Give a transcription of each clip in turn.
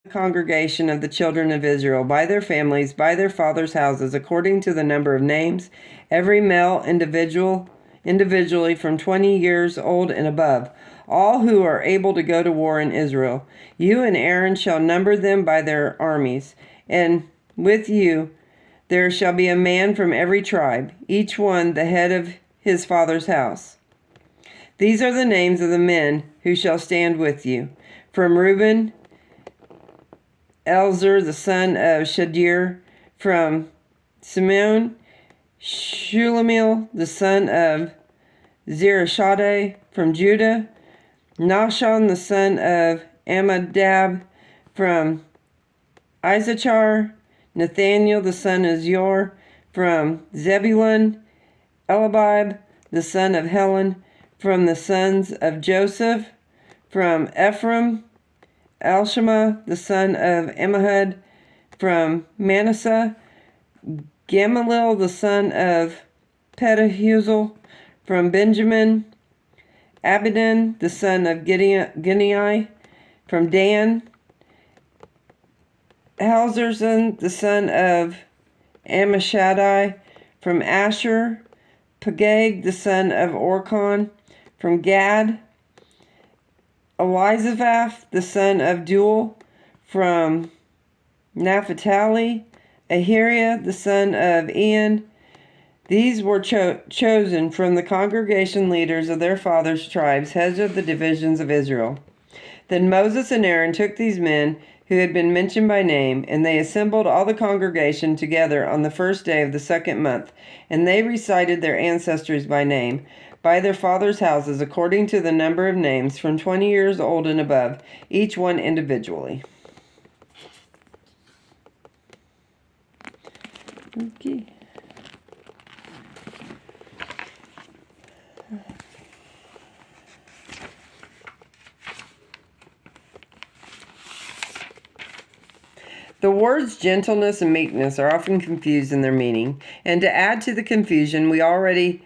the congregation of the children of Israel, by their families, by their fathers' houses, according to the number of names, every male individually from 20 years old and above, all who are able to go to war in Israel. You and Aaron shall number them by their armies, and with you there shall be a man from every tribe, each one the head of his father's house. These are the names of the men who shall stand with you. From Reuben, Elzer the son of Shadir; from Simeon, Shulamil the son of Zerishadai; from Judah, Nahshon the son of Amminadab; from Issachar, Nathaniel the son of Zor; from Zebulun, Eliab the son of Helon; from the sons of Joseph; from Ephraim, Elishama the son of Ammihud; from Manasseh, Gamaliel the son of Pedahuzal; from Benjamin, Abidan the son of Gideai; from Dan, Halzerson the son of Ammishaddai; from Asher, Pagag the son of Orcon; from Gad, Elizaphat the son of Duel; from Naphtali, Ahiriah the son of Ian. These were chosen from the congregation leaders of their fathers' tribes, heads of the divisions of Israel. Then Moses and Aaron took these men who had been mentioned by name, and they assembled all the congregation together on the first day of the second month, and they recited their ancestors by name, by their fathers' houses, according to the number of names, from 20 years old and above, each one individually. Okay. The words gentleness and meekness are often confused in their meaning, and to add to the confusion, we already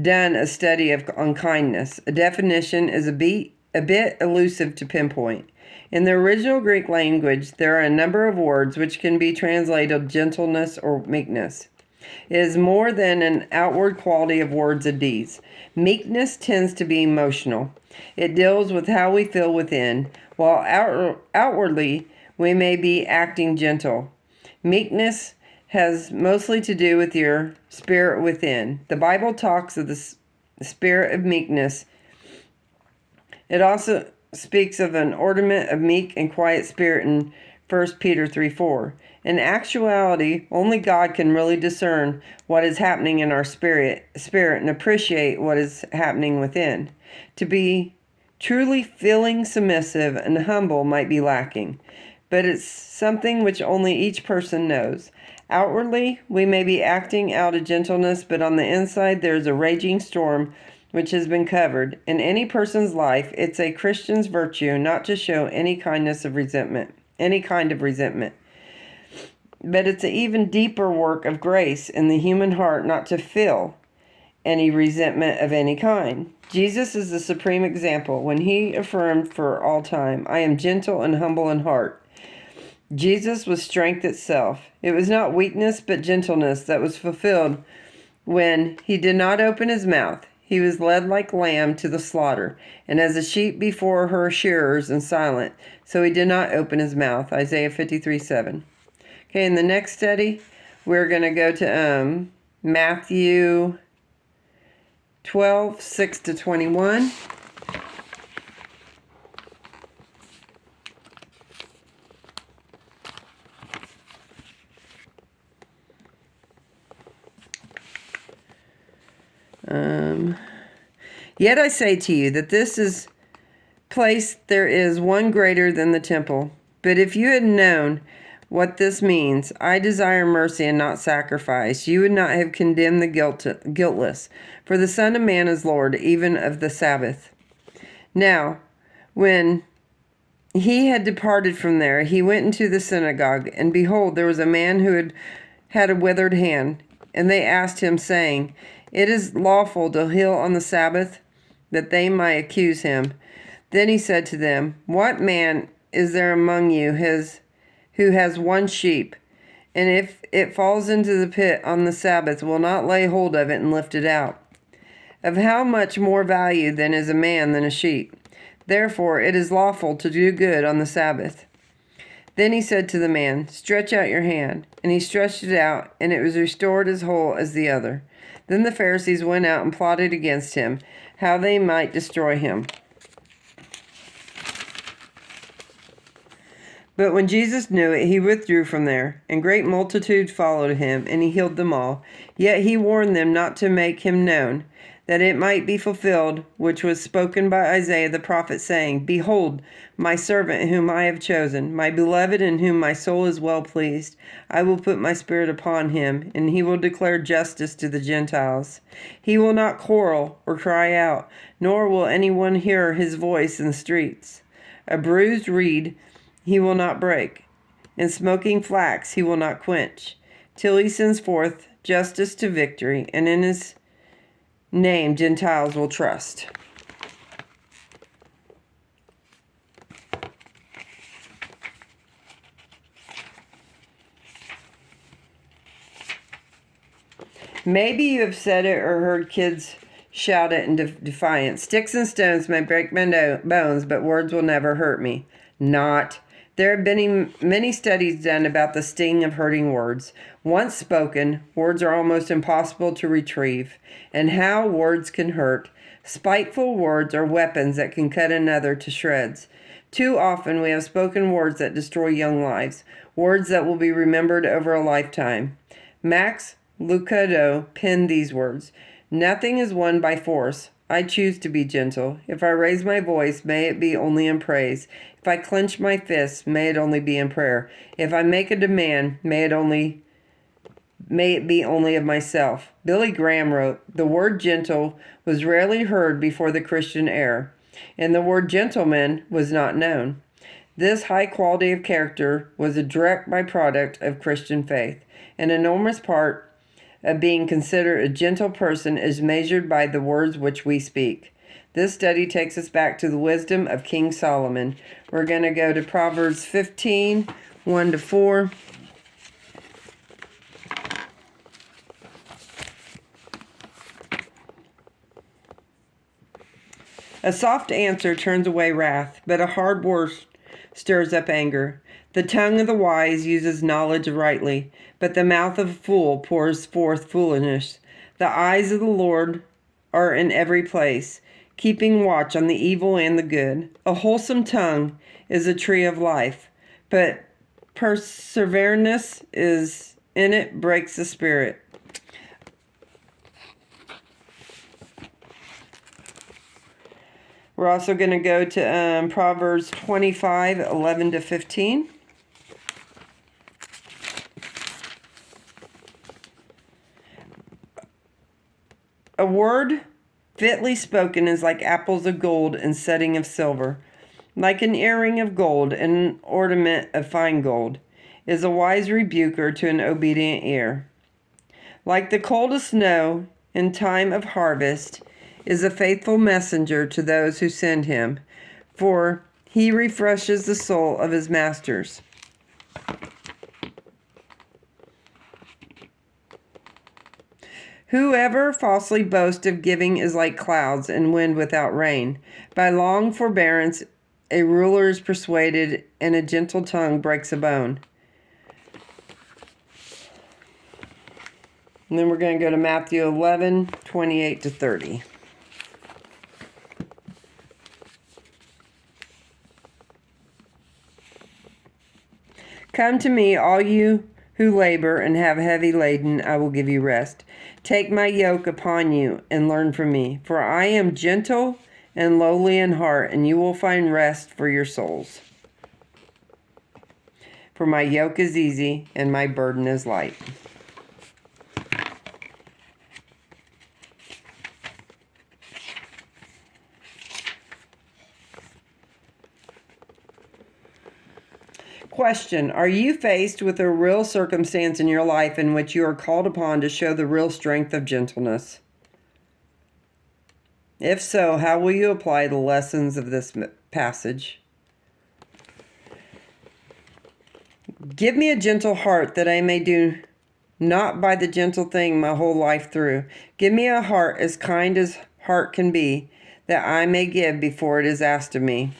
done a study on kindness. A definition is a bit elusive to pinpoint. In the original Greek language, there are a number of words which can be translated gentleness or meekness. It is more than an outward quality of words and deeds. Meekness tends to be emotional. It deals with how we feel within, while outwardly we may be acting gentle. Meekness has mostly to do with your spirit within. The Bible talks of the spirit of meekness. It also speaks of an ornament of meek and quiet spirit in 1 Peter 3:4. In actuality, only God can really discern what is happening in our spirit and appreciate what is happening within. To be truly feeling submissive and humble might be lacking, but it's something which only each person knows. Outwardly, we may be acting out of gentleness, but on the inside there is a raging storm which has been covered. In any person's life, it's a Christian's virtue not to show any kind of resentment. But it's an even deeper work of grace in the human heart not to feel any resentment of any kind. Jesus is the supreme example when he affirmed for all time, "I am gentle and humble in heart." Jesus was strength itself. It was not weakness but gentleness that was fulfilled when he did not open his mouth. He was led like lamb to the slaughter, and as a sheep before her shearers and silent, so he did not open his mouth. Isaiah 53:7. Okay, in the next study, we're going to go to Matthew 12:6-21. Yet I say to you that this is place there is one greater than the temple. But if you had known what this means, I desire mercy and not sacrifice, you would not have condemned the guiltless. For the Son of Man is Lord, even of the Sabbath. Now, when he had departed from there, he went into the synagogue, and behold, there was a man who had a withered hand. And they asked him, saying, "It is lawful to heal on the Sabbath?" That they might accuse him. Then he said to them, "What man is there among you who has one sheep, and if it falls into the pit on the Sabbath, will not lay hold of it and lift it out? Of how much more value then is a man than a sheep? Therefore it is lawful to do good on the Sabbath. Then he said to the man, Stretch out your hand. And he stretched it out, and it was restored as whole as the other. Then the Pharisees went out and plotted against him, how they might destroy him. But when Jesus knew it, he withdrew from there, and great multitudes followed him, and he healed them all. Yet he warned them not to make him known, that it might be fulfilled, which was spoken by Isaiah the prophet, saying, Behold, my servant whom I have chosen, my beloved in whom my soul is well pleased. I will put my spirit upon him, and he will declare justice to the Gentiles. He will not quarrel or cry out, nor will anyone hear his voice in the streets. A bruised reed he will not break, and smoking flax he will not quench, till he sends forth justice to victory, and in his name Gentiles will trust. Maybe you have said it or heard kids shout it in defiance. Sticks and stones may break my bones, but words will never hurt me. Not. There have been many studies done about the sting of hurting words. Once spoken, words are almost impossible to retrieve, and how words can hurt. Spiteful words are weapons that can cut another to shreds. Too often we have spoken words that destroy young lives, words that will be remembered over a lifetime. Max Lucado penned these words, Nothing is won by force. I choose to be gentle. If I raise my voice, may it be only in praise. If I clench my fists, may it only be in prayer. If I make a demand, may it be only of myself. Billy Graham wrote, The word gentle was rarely heard before the Christian era, and the word gentleman was not known. This high quality of character was a direct byproduct of Christian faith. An enormous part of being considered a gentle person is measured by the words which we speak. This study takes us back to the wisdom of King Solomon. We're going to go to Proverbs 15, 1-4. A soft answer turns away wrath, but a hard word stirs up anger. The tongue of the wise uses knowledge rightly, but the mouth of a fool pours forth foolishness. The eyes of the Lord are in every place, keeping watch on the evil and the good. A wholesome tongue is a tree of life, but perseverance is in it breaks the spirit. We're also going to go to Proverbs 25, 11-15. A word fitly spoken is like apples of gold and setting of silver. Like an earring of gold and an ornament of fine gold is a wise rebuker to an obedient ear. Like the coldest snow in time of harvest is a faithful messenger to those who send him, for he refreshes the soul of his masters. Whoever falsely boasts of giving is like clouds and wind without rain. By long forbearance a ruler is persuaded, and a gentle tongue breaks a bone. And then we're going to go to Matthew 11, 28-30. Come to me, all you who labor and have heavy laden, I will give you rest. Take my yoke upon you and learn from me, for I am gentle and lowly in heart, and you will find rest for your souls. For my yoke is easy and my burden is light. Question: Are you faced with a real circumstance in your life in which you are called upon to show the real strength of gentleness? If so, how will you apply the lessons of this passage? Give me a gentle heart that I may do not by the gentle thing my whole life through. Give me a heart as kind as heart can be, that I may give before it is asked of me.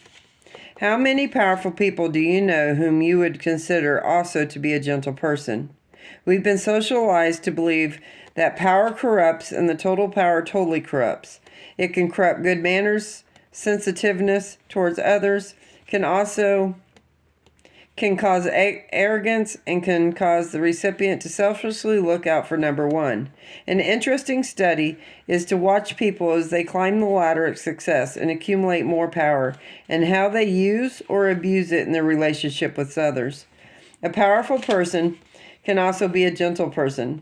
How many powerful people do you know whom you would consider also to be a gentle person? We've been socialized to believe that power corrupts and the total power totally corrupts. It can corrupt good manners, sensitiveness towards others, can cause arrogance, and can cause the recipient to selfishly look out for number one. An interesting study is to watch people as they climb the ladder of success and accumulate more power, and how they use or abuse it in their relationship with others. A powerful person can also be a gentle person.